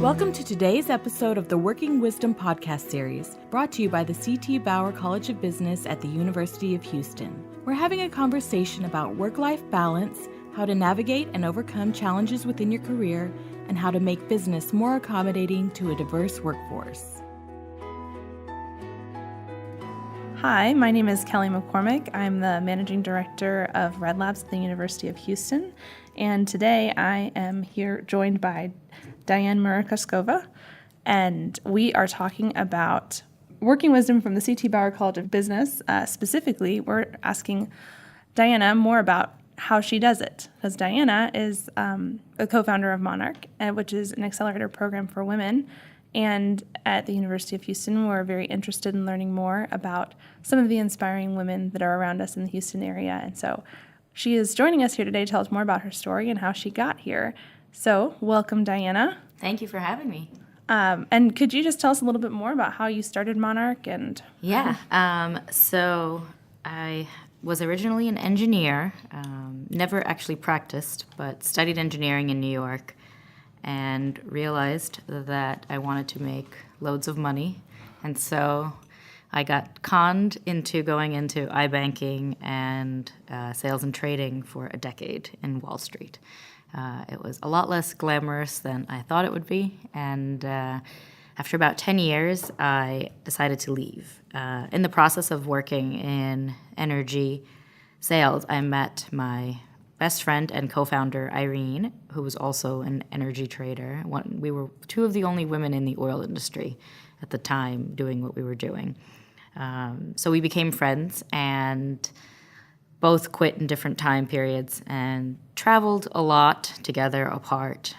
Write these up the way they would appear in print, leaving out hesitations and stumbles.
Welcome to today's episode of the Working Wisdom podcast series, brought to you by the C.T. Bauer College of Business at the University of Houston. We're having a conversation about work-life balance, how to navigate and overcome challenges within your career, and how to make business more accommodating to a diverse workforce. Hi, my name is Kelly McCormick. I'm the Managing Director of Red Labs at the University of Houston, and today I am here joined by Diana Murakhovskaya, and we are talking about working wisdom from the C.T. Bauer College of Business. Specifically, we're asking Diana more about how she does it, because Diana is a co-founder of Monarch, which is an accelerator program for women. And at the University of Houston, we're very interested in learning more about some of the inspiring women that are around us in the Houston area. And so she is joining us here today to tell us more about her story and how she got here. So welcome, Diana. Thank you for having me. And could you just tell us a little bit more about how you started Monarch? So I was originally an engineer, never actually practiced, but studied engineering in New York, and realized that I wanted to make loads of money. And so I got conned into going into iBanking and sales and trading for a decade in Wall Street. It was a lot less glamorous than I thought it would be. And after about 10 years, I decided to leave. In the process of working in energy sales, I met my best friend and co-founder, Irene, who was also an energy trader. We were two of the only women in the oil industry at the time doing what we were doing. So we became friends and both quit in different time periods and traveled a lot together apart.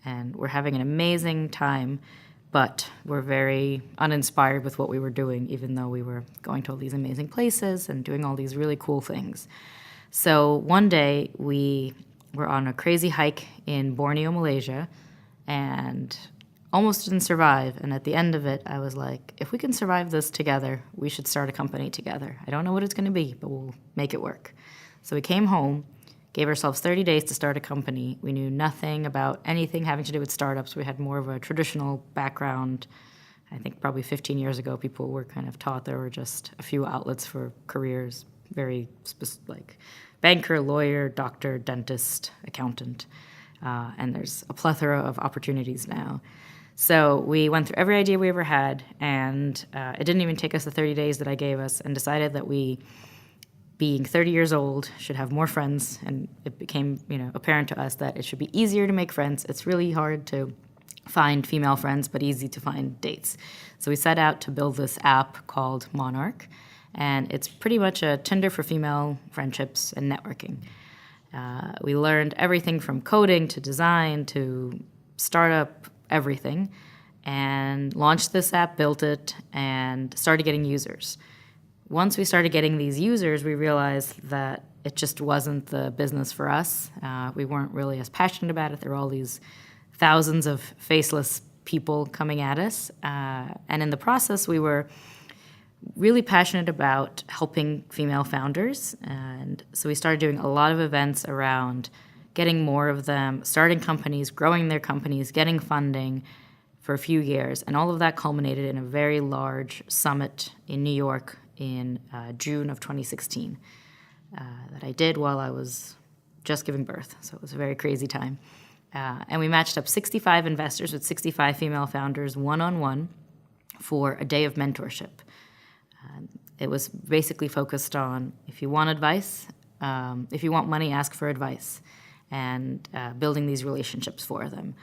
And we're having an amazing time, but we're very uninspired with what we were doing, even though we were going to all these amazing places and doing all these really cool things. So one day we were on a crazy hike in Borneo, Malaysia, and almost didn't survive. And at the end of it, I was like, if we can survive this together, we should start a company together. I don't know what it's going to be, but we'll make it work. So we came home, gave ourselves 30 days to start a company. We knew nothing about anything having to do with startups. We had more of a traditional background. I think probably 15 years ago, people were kind of taught there were just a few outlets for careers, very like banker, lawyer, doctor, dentist, accountant. And there's a plethora of opportunities now. So we went through every idea we ever had, and it didn't even take us the 30 days that I gave us, and decided that we, being 30 years old, should have more friends. And it became, apparent to us that it should be easier to make friends. It's really hard to find female friends, but easy to find dates. So we set out to build this app called Monarch, and it's pretty much a Tinder for female friendships and networking. We learned everything from coding to design to startup, everything, and launched this app, built it, and started getting users. Once we started getting these users, we realized that it just wasn't the business for us. We weren't really as passionate about it. There were all these thousands of faceless people coming at us. And in the process, we were really passionate about helping female founders. And so we started doing a lot of events around getting more of them, starting companies, growing their companies, getting funding for a few years. And all of that culminated in a very large summit in New York in June of 2016 that I did while I was just giving birth. So it was a very crazy time. And we matched up 65 investors with 65 female founders one-on-one for a day of mentorship. It was basically focused on if you want advice, if you want money, ask for advice, and building these relationships for them.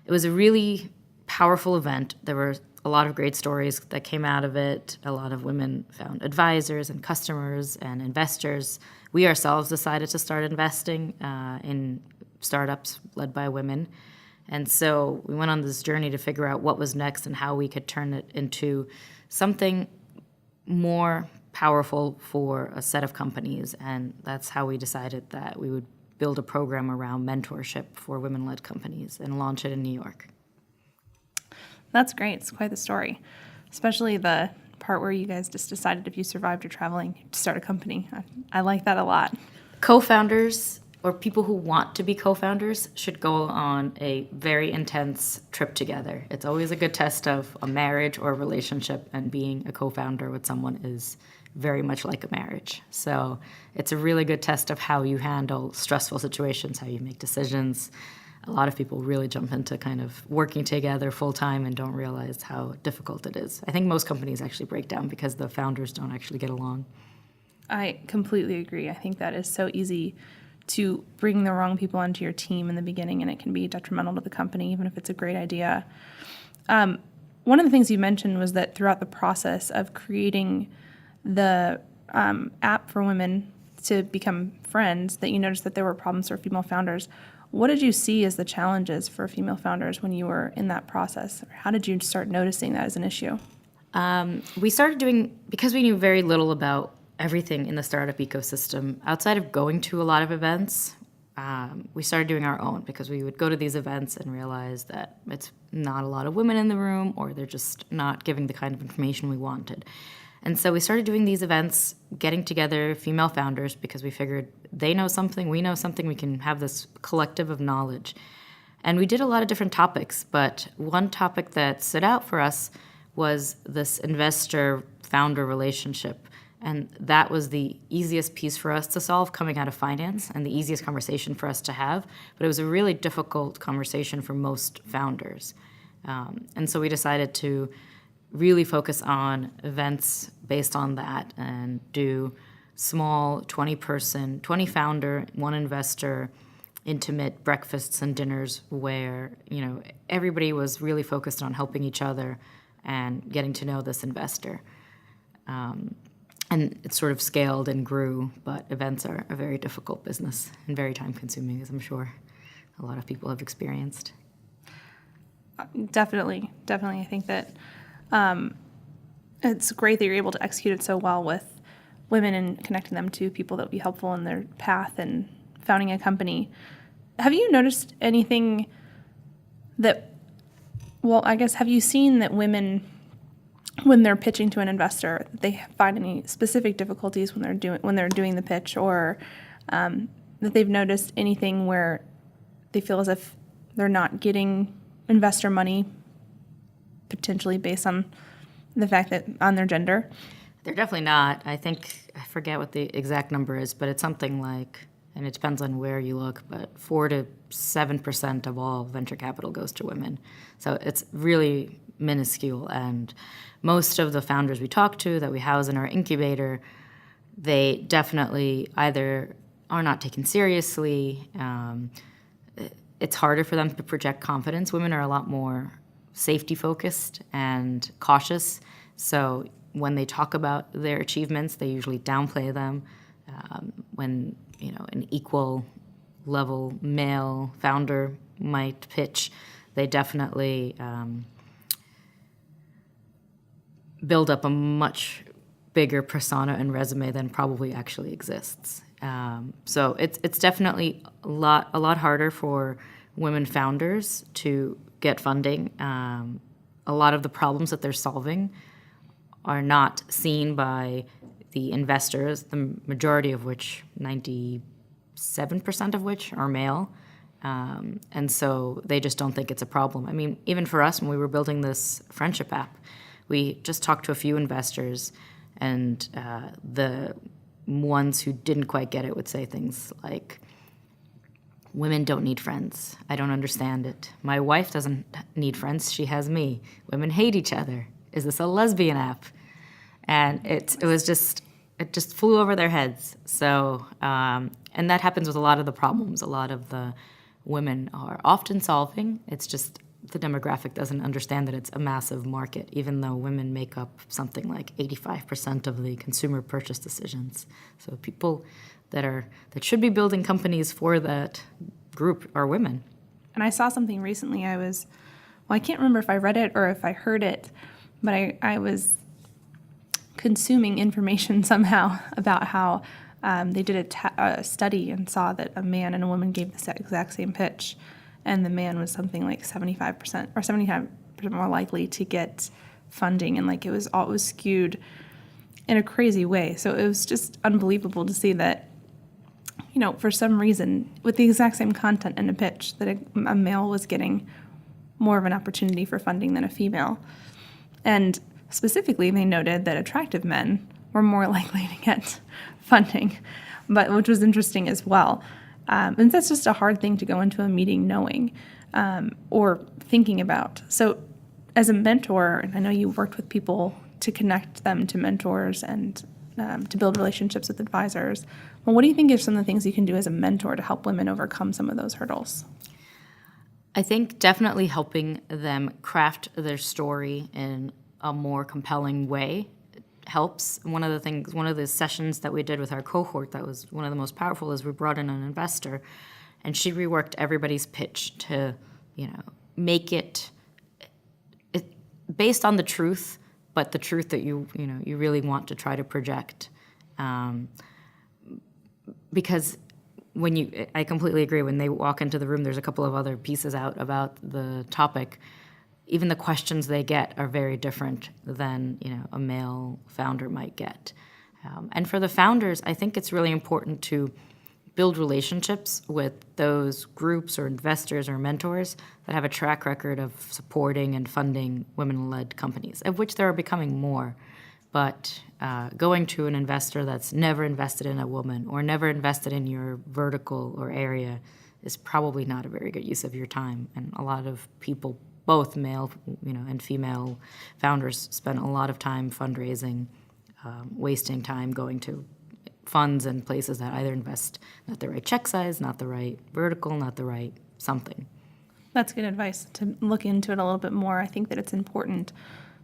It was a really powerful event. There were a lot of great stories that came out of it. A lot of women found advisors and customers and investors. We ourselves decided to start investing in startups led by women. And so we went on this journey to figure out what was next and how we could turn it into something more powerful for a set of companies. And that's how we decided that we would build a program around mentorship for women-led companies and launch it in New York. That's great. It's quite the story, especially the part where you guys just decided if you survived your traveling to start a company. I like that a lot. Co-founders or people who want to be co-founders should go on a very intense trip together. It's always a good test of a marriage or a relationship, and being a co-founder with someone is very much like a marriage. So it's a really good test of how you handle stressful situations, how you make decisions. A lot of people really jump into kind of working together full time and don't realize how difficult it is. I think most companies actually break down because the founders don't actually get along. I completely agree. I think that is so easy to bring the wrong people onto your team in the beginning, and it can be detrimental to the company, even if it's a great idea. One of the things you mentioned was that throughout the process of creating the app for women to become friends, that you noticed that there were problems for female founders. What did you see as the challenges for female founders when you were in that process? Or how did you start noticing that as an issue? We started doing, because we knew very little about everything in the startup ecosystem, outside of going to a lot of events, we started doing our own, because we would go to these events and realize that it's not a lot of women in the room, or they're just not giving the kind of information we wanted. And so we started doing these events, getting together female founders, because we figured they know something, we know something, we can have this collective of knowledge. And we did a lot of different topics, but one topic that stood out for us was this investor-founder relationship. And that was the easiest piece for us to solve coming out of finance, and the easiest conversation for us to have. But it was a really difficult conversation for most founders. And so we decided to really focus on events based on that and do small 20-person, 20 founder, 1 investor, intimate breakfasts and dinners where, everybody was really focused on helping each other and getting to know this investor. And it sort of scaled and grew, but events are a very difficult business and very time-consuming, as I'm sure a lot of people have experienced. Definitely. I think that it's great that you're able to execute it so well with women and connecting them to people that would be helpful in their path and founding a company. Have you noticed anything that, have you seen that women, when they're pitching to an investor, they find any specific difficulties when they're doing the pitch, or that they've noticed anything where they feel as if they're not getting investor money, potentially based on the fact that on their gender? They're definitely not. I forget what the exact number is, but it's something like, and it depends on where you look, but 4 to 7% of all venture capital goes to women. So it's really minuscule. And most of the founders we talk to that we house in our incubator, they definitely either are not taken seriously. It's harder for them to project confidence. Women are a lot more safety focused and cautious. So when they talk about their achievements, they usually downplay them. When an equal level male founder might pitch, they definitely build up a much bigger persona and resume than probably actually exists. So it's definitely a lot harder for women founders to get funding. A lot of the problems that they're solving are not seen by the investors, the majority of which, 97% of which, are male. And so they just don't think it's a problem. I mean, even for us, when we were building this friendship app, we just talked to a few investors, and the ones who didn't quite get it would say things like, "Women don't need friends. I don't understand it. My wife doesn't need friends. She has me. Women hate each other. Is this a lesbian app?" And it just flew over their heads. So, and that happens with a lot of the problems. A lot of the women are often solving. It's just the demographic doesn't understand that it's a massive market, even though women make up something like 85% of the consumer purchase decisions. So people that should be building companies for that group are women. And I saw something recently. I can't remember if I read it or if I heard it, but I was consuming information somehow about how they did a study and saw that a man and a woman gave the exact same pitch, and the man was something like 75% or 75% more likely to get funding, and it was skewed in a crazy way. So it was just unbelievable to see that, for some reason, with the exact same content in a pitch, that a male was getting more of an opportunity for funding than a female. And specifically, they noted that attractive men were more likely to get funding, which was interesting as well. And that's just a hard thing to go into a meeting knowing or thinking about. So as a mentor, and I know you worked with people to connect them to mentors and to build relationships with advisors. Well, what do you think are some of the things you can do as a mentor to help women overcome some of those hurdles? I think definitely helping them craft their story in a more compelling way helps. One of the sessions that we did with our cohort that was one of the most powerful is we brought in an investor, and she reworked everybody's pitch to, make it based on the truth, but the truth that you really want to try to project. Because I completely agree, when they walk into the room, there's a couple of other pieces out about the topic. Even the questions they get are very different than a male founder might get. And for the founders, I think it's really important to build relationships with those groups or investors or mentors that have a track record of supporting and funding women-led companies, of which there are becoming more. But going to an investor that's never invested in a woman or never invested in your vertical or area is probably not a very good use of your time. And a lot of people, both male and female founders, spend a lot of time fundraising, wasting time going to funds and places that either invest not the right check size, not the right vertical, not the right something. That's good advice, to look into it a little bit more. I think that it's important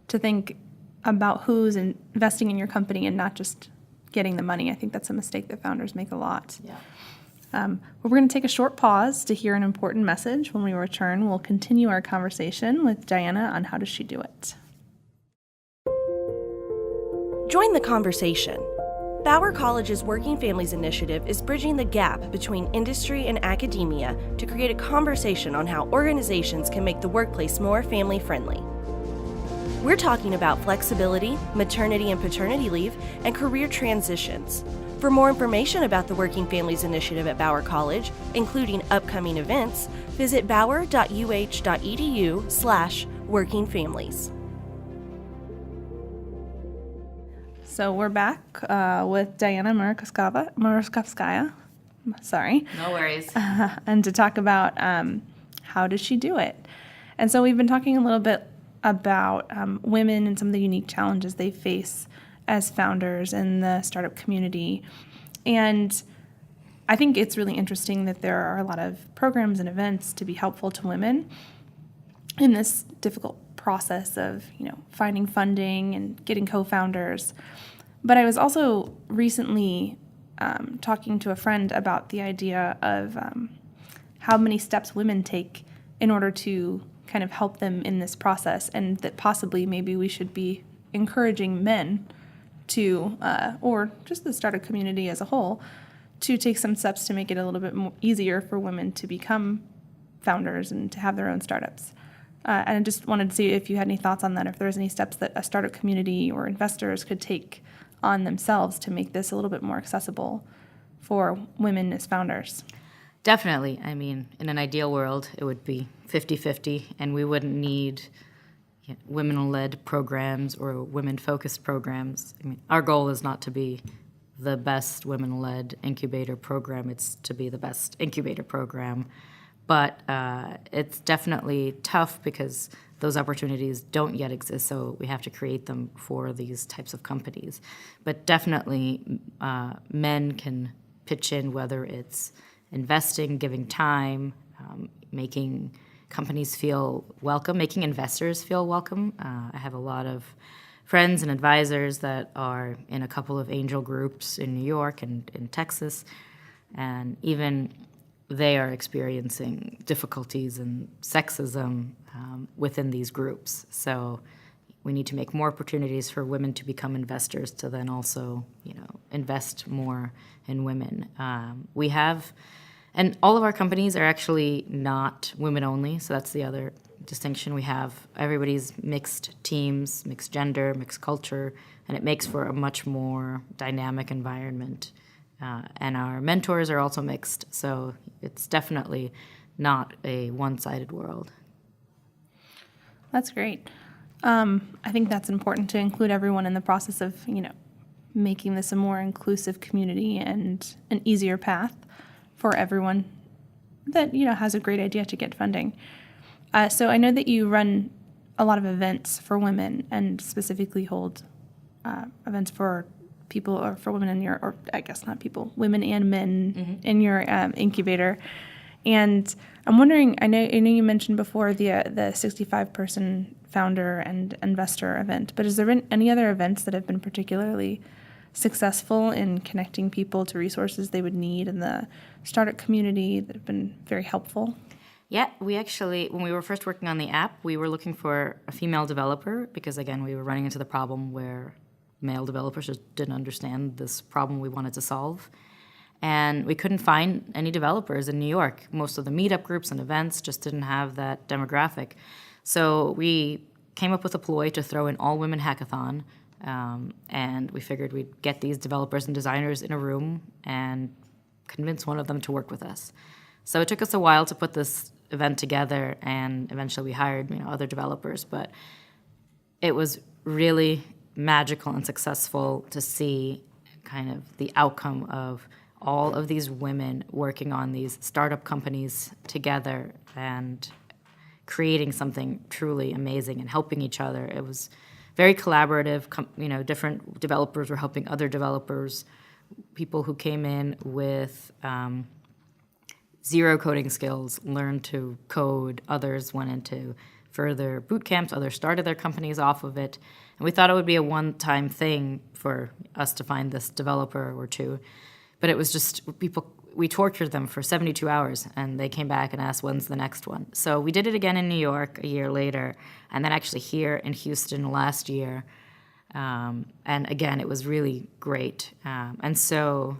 to think about who's investing in your company and not just getting the money. I think that's a mistake that founders make a lot. Yeah. We're going to take a short pause to hear an important message. When we return, we'll continue our conversation with Diana on how does she do it. Join the conversation. Bauer College's Working Families Initiative is bridging the gap between industry and academia to create a conversation on how organizations can make the workplace more family-friendly. We're talking about flexibility, maternity and paternity leave, and career transitions. For more information about the Working Families Initiative at Bauer College, including upcoming events, visit bauer.uh.edu/workingfamilies. So we're back with Diana Murakhovskaya. Sorry. No worries. And to talk about how does she do it. And so we've been talking a little bit about women and some of the unique challenges they face as founders in the startup community. And I think it's really interesting that there are a lot of programs and events to be helpful to women in this difficult process of, finding funding and getting co-founders. But I was also recently talking to a friend about the idea of how many steps women take in order to kind of help them in this process, and that possibly maybe we should be encouraging men to, or just the startup community as a whole, to take some steps to make it a little bit more easier for women to become founders and to have their own startups. And I just wanted to see if you had any thoughts on that, if there's any steps that a startup community or investors could take on themselves to make this a little bit more accessible for women as founders. Definitely. I mean, in an ideal world, it would be 50-50, and we wouldn't need women-led programs or women-focused programs. I mean, our goal is not to be the best women-led incubator program. It's to be the best incubator program. But it's definitely tough because those opportunities don't yet exist, so we have to create them for these types of companies. But definitely men can pitch in, whether it's investing, giving time, making companies feel welcome, making investors feel welcome. I have a lot of friends and advisors that are in a couple of angel groups in New York and in Texas, and even they are experiencing difficulties and sexism within these groups. So we need to make more opportunities for women to become investors, to then also, invest more in women. We have, and all of our companies are actually not women only, so that's the other distinction we have. Everybody's mixed teams, mixed gender, mixed culture, and it makes for a much more dynamic environment. And our mentors are also mixed, so it's definitely not a one-sided world. That's great. I think that's important to include everyone in the process of, making this a more inclusive community and an easier path for everyone that, has a great idea to get funding. So I know that you run a lot of events for women and specifically hold events for people or for women in your, or I guess not people, women and men in your incubator. And I'm wondering, I know you mentioned before the 65-person founder and investor event, but has there been any other events that have been particularly successful in connecting people to resources they would need in the startup community that have been very helpful? Yeah, we actually, when we were first working on the app, we were looking for a female developer because, again, we were running into the problem where male developers just didn't understand this problem we wanted to solve. And we couldn't find any developers in New York. Most of the meetup groups and events just didn't have that demographic. So we came up with a ploy to throw an all-women hackathon, and we figured we'd get these developers and designers in a room and convince one of them to work with us. So it took us a while to put this event together, and eventually we hired other developers. But it was really magical and successful to see kind of the outcome of all of these women working on these startup companies together and creating something truly amazing and helping each other. It was very collaborative. Different developers were helping other developers. People who came in with zero coding skills learned to code. Others went into further boot camps. Others started their companies off of it. And we thought it would be a one-time thing for us to find this developer or two. But it was just we tortured them for 72 hours, and they came back and asked, when's the next one? So we did it again in New York a year later, and then actually here in Houston last year. And again, it was really great. And so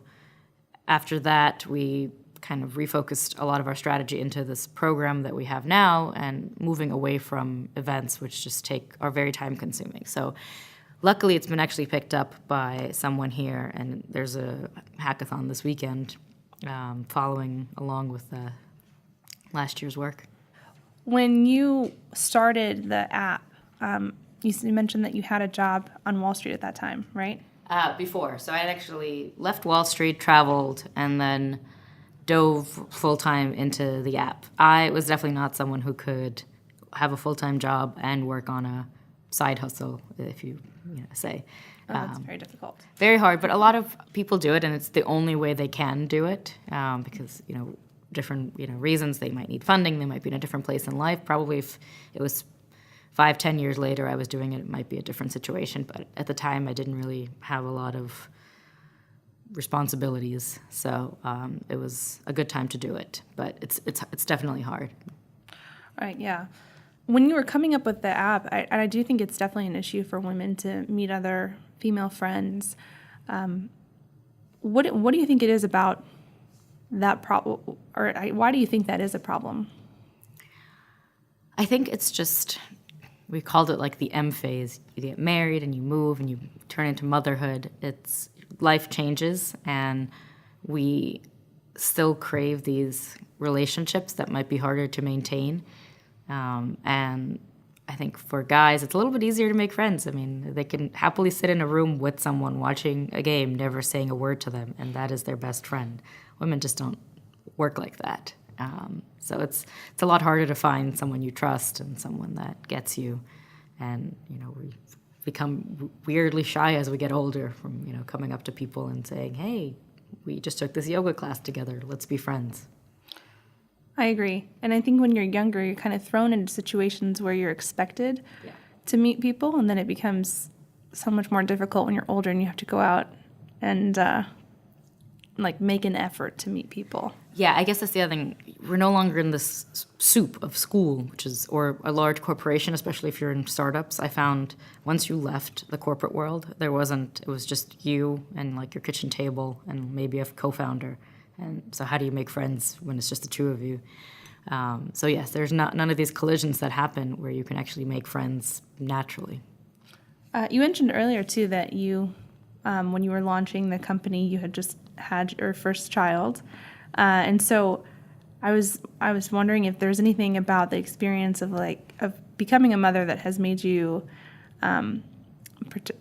after that, we kind of refocused a lot of our strategy into this program that we have now and moving away from events, which just are very time-consuming. So luckily, it's been actually picked up by someone here, and there's a hackathon this weekend following along with last year's work. When you started the app, you mentioned that you had a job on Wall Street at that time, right? Before. So I had actually left Wall Street, traveled, and then dove full-time into the app. I was definitely not someone who could have a full-time job and work on a side hustle, if you say. That's very difficult. Very hard, but a lot of people do it, and it's the only way they can do it because, different reasons. They might need funding. They might be in a different place in life. Probably if it was 5-10 years later I was doing it, it might be a different situation. But at the time, I didn't really have a lot of responsibilities, so it was a good time to do it. But it's definitely hard. Right, yeah. When you were coming up with the app, I do think it's definitely an issue for women to meet other female friends. What do you think it is about that problem, or why do you think that is a problem? I think it's just, we called it like the M phase. You get married and you move and you turn into motherhood. Life changes, and we still crave these relationships that might be harder to maintain. And I think for guys, it's a little bit easier to make friends. I mean, they can happily sit in a room with someone watching a game, never saying a word to them, and that is their best friend. Women just don't work like that. So it's a lot harder to find someone you trust and someone that gets you. And, we become weirdly shy as we get older from, coming up to people and saying, hey, we just took this yoga class together. Let's be friends. I agree. And I think when you're younger, you're kind of thrown into situations where you're expected to meet people, and then it becomes so much more difficult when you're older and you have to go out and make an effort to meet people. Yeah, I guess that's the other thing. We're no longer in this soup of school, or a large corporation, especially if you're in startups. I found once you left the corporate world, it was just you and your kitchen table and maybe a co-founder. And so how do you make friends when it's just the two of you? So yes, there's none of these collisions that happen where you can actually make friends naturally. You mentioned earlier, too, that you when you were launching the company, you had just had your first child. And so I was wondering if there's anything about the experience of becoming a mother that has made you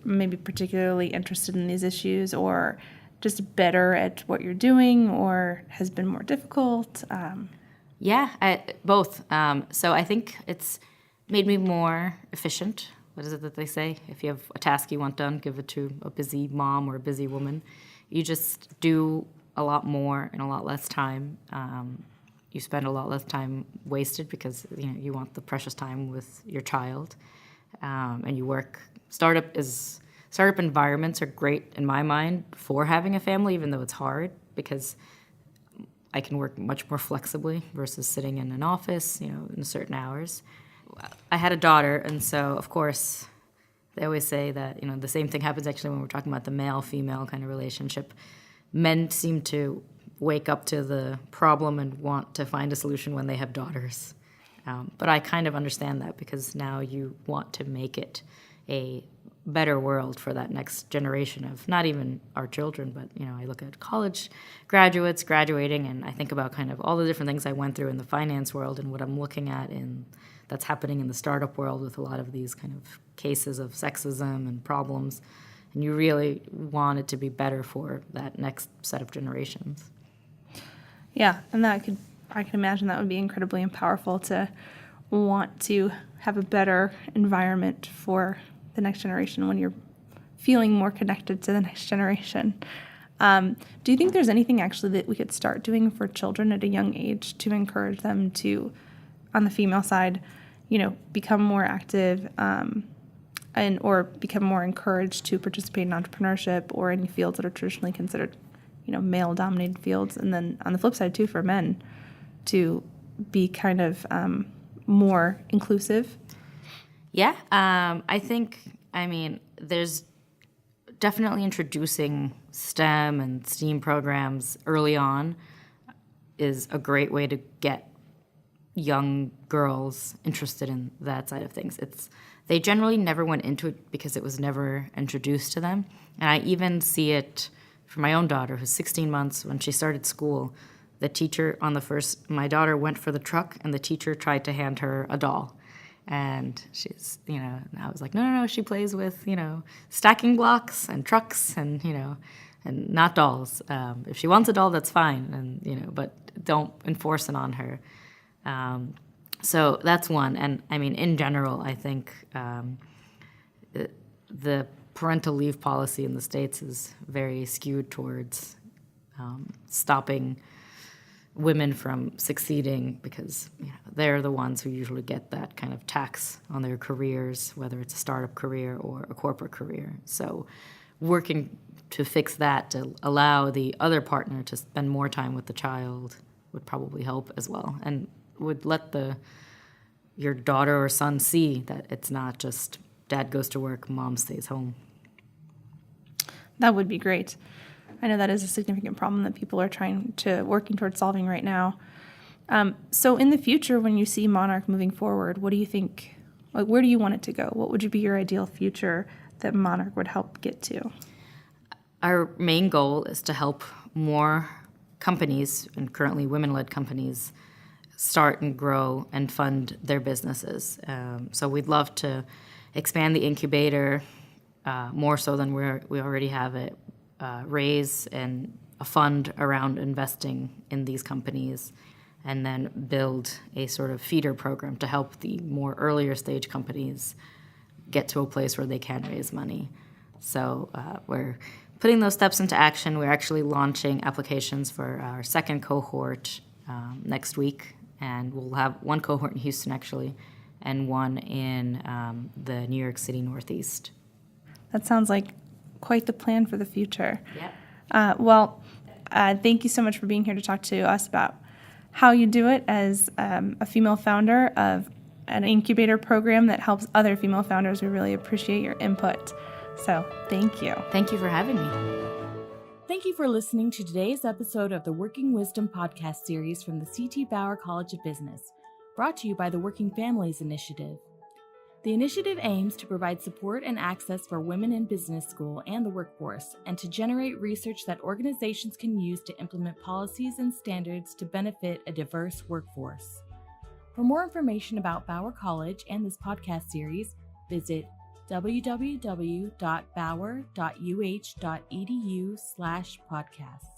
maybe particularly interested in these issues, or just better at what you're doing, or has been more difficult? Both. So I think it's made me more efficient. What is it that they say? If you have a task you want done, give it to a busy mom or a busy woman. You just do a lot more in a lot less time. You spend a lot less time wasted because you want the precious time with your child, and you work. Startup environments are great in my mind for having a family, even though it's hard because I can work much more flexibly versus sitting in an office, in certain hours. I had a daughter, and so of course they always say that the same thing happens actually when we're talking about the male-female kind of relationship. Men seem to wake up to the problem and want to find a solution when they have daughters. But I kind of understand that because now you want to make it a better world for that next generation of not even our children, but I look at college graduates graduating, and I think about kind of all the different things I went through in the finance world and what I'm looking at that's happening in the startup world with a lot of these kind of cases of sexism and problems. And you really want it to be better for that next set of generations. Yeah, and I can imagine that would be incredibly powerful to want to have a better environment for the next generation when you're feeling more connected to the next generation. Do you think there's anything actually that we could start doing for children at a young age to encourage them to, on the female side, become more active or become more encouraged to participate in entrepreneurship or any fields that are traditionally considered male-dominated fields, and then on the flip side too for men to be kind of more inclusive? Yeah, I think, there's definitely introducing STEM and STEAM programs early on is a great way to get young girls interested in that side of things. They generally never went into it because it was never introduced to them. And I even see it for my own daughter, who's 16 months. When she started school, the teacher my daughter went for the truck, and the teacher tried to hand her a doll. And she's, and I was like, no, she plays with, stacking blocks and trucks and, and not dolls. If she wants a doll, that's fine, and, but don't enforce it on her. So that's one. And in general, I think the parental leave policy in the States is very skewed towards stopping women from succeeding because they're the ones who usually get that kind of tax on their careers, whether it's a startup career or a corporate career. So working to fix that, to allow the other partner to spend more time with the child would probably help as well, and would let your daughter or son see that it's not just dad goes to work, mom stays home. That would be great. I know that is a significant problem that people are working towards solving right now. So in the future, when you see Monarch moving forward, what do you think, where do you want it to go? What would be your ideal future that Monarch would help get to? Our main goal is to help more companies, and currently women-led companies, start and grow and fund their businesses. So we'd love to expand the incubator more so than we already have it, raise a fund around investing in these companies, and then build a sort of feeder program to help the more earlier stage companies get to a place where they can raise money. So we're putting those steps into action. We're actually launching applications for our second cohort next week, and we'll have one cohort in Houston actually, and one in the New York City Northeast. That sounds like quite the plan for the future. Yeah. Thank you so much for being here to talk to us about how you do it as a female founder of an incubator program that helps other female founders. We really appreciate your input. So thank you. Thank you for having me. Thank you for listening to today's episode of the Working Wisdom podcast series from the C.T. Bauer College of Business, brought to you by the Working Families Initiative. The initiative aims to provide support and access for women in business school and the workforce, and to generate research that organizations can use to implement policies and standards to benefit a diverse workforce. For more information about Bauer College and this podcast series, visit www.bauer.uh.edu/podcast.